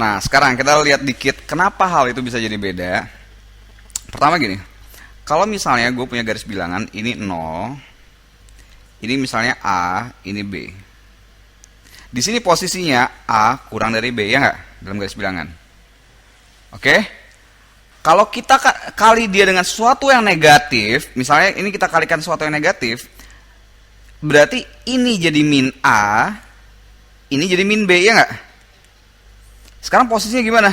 Nah, sekarang kita lihat dikit kenapa hal itu bisa jadi beda. Pertama gini, kalau misalnya gue punya garis bilangan, ini 0, ini misalnya A, ini B. Di sini posisinya A kurang dari B, ya nggak? Dalam garis bilangan. Oke? Kalau kita kali dia dengan sesuatu yang negatif, misalnya ini kita kalikan sesuatu yang negatif, berarti ini jadi min A, ini jadi min B, ya nggak? Sekarang posisinya gimana?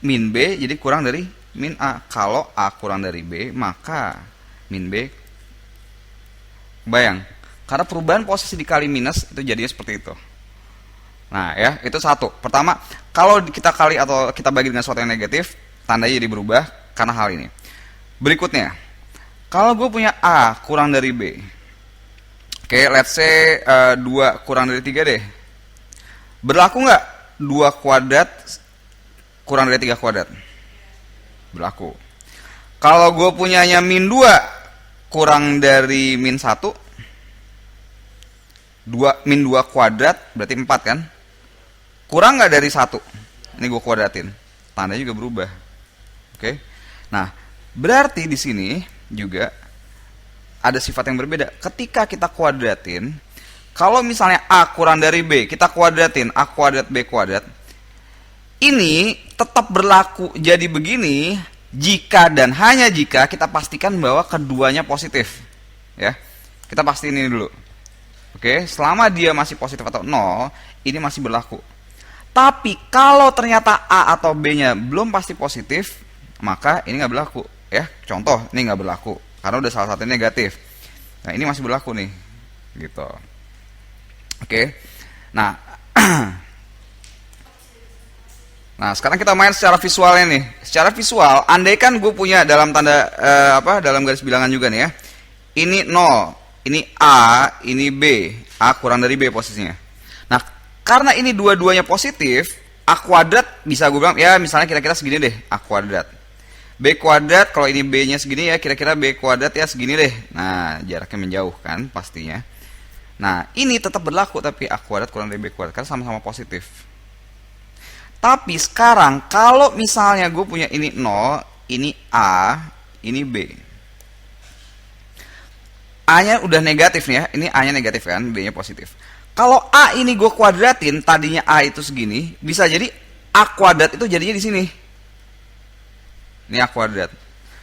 Min B jadi kurang dari min A. Kalau A kurang dari B, maka min B. Bayang, karena perubahan posisi dikali minus itu jadinya seperti itu. Nah ya, itu satu. Pertama, kalau kita kali atau kita bagi dengan sesuatu yang negatif, tandanya jadi berubah karena hal ini. Berikutnya, kalau gue punya A kurang dari B, oke, let's say 2 kurang dari 3 deh. Berlaku nggak 2 kuadrat kurang dari 3 kuadrat? Berlaku. Kalau gue punyanya min 2 kurang dari min 1, min 2 kuadrat berarti 4 kan? Kurang nggak dari 1? Ini gue kuadratin. Tandanya juga berubah. Oke. Nah, berarti di sini juga ada sifat yang berbeda. Ketika kita kuadratin, kalau misalnya A kurang dari B, kita kuadratin A kuadrat B kuadrat. Ini tetap berlaku jadi begini jika dan hanya jika kita pastikan bahwa keduanya positif. Ya. Kita pastiin ini dulu. Oke, selama dia masih positif atau 0, ini masih berlaku. Tapi kalau ternyata A atau B-nya belum pasti positif, maka ini nggak berlaku. Ya, contoh, ini nggak berlaku karena udah salah satunya negatif. Nah, ini masih berlaku nih, gitu. Oke, nah, nah sekarang kita main secara visualnya nih. Secara visual, andaikan gue punya dalam tanda dalam garis bilangan juga nih ya. Ini 0, ini A, ini B. A kurang dari B posisinya. Nah, karena ini dua-duanya positif, A kuadrat bisa gue bilang, ya misalnya kira-kira segini deh, A kuadrat. B kuadrat, kalau ini B-nya segini ya, kira-kira B kuadrat ya segini deh. Nah, jaraknya menjauh kan pastinya. Nah, ini tetap berlaku, tapi A kuadrat kurang dari B kuadrat, karena sama-sama positif. Tapi sekarang, kalau misalnya gue punya ini 0, ini A, ini B. A-nya udah negatif nih ya, ini A-nya negatif kan, B-nya positif. Kalau A ini gue kuadratin, tadinya A itu segini, bisa jadi A kuadrat itu jadinya di sini. Ini A kuadrat.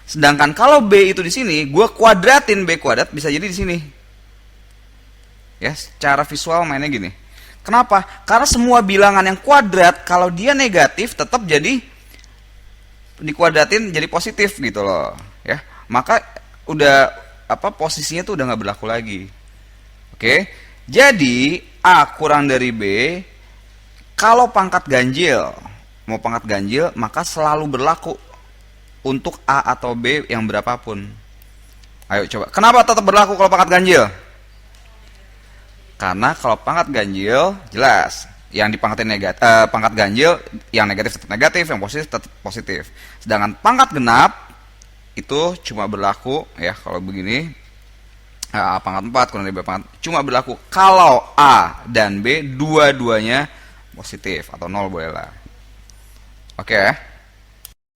Sedangkan kalau B itu di sini, gue kuadratin B kuadrat, bisa jadi di sini. Ya, secara visual mainnya gini. Kenapa? Karena semua bilangan yang kuadrat, kalau dia negatif, tetap jadi dikuadratin jadi positif gitu loh. Ya, maka udah posisinya tuh udah nggak berlaku lagi. Oke. Jadi A kurang dari B, kalau pangkat ganjil, mau pangkat ganjil, maka selalu berlaku untuk A atau B yang berapapun. Ayo coba, kenapa tetap berlaku kalau pangkat ganjil? Karena kalau pangkat ganjil, jelas, yang dipangkatin pangkat ganjil, yang negatif tetap negatif, yang positif tetap positif. Sedangkan pangkat genap, itu cuma berlaku, ya kalau begini, A pangkat 4 kurang dari B pangkat, cuma berlaku kalau A dan B dua-duanya positif atau 0 boleh lah. Oke.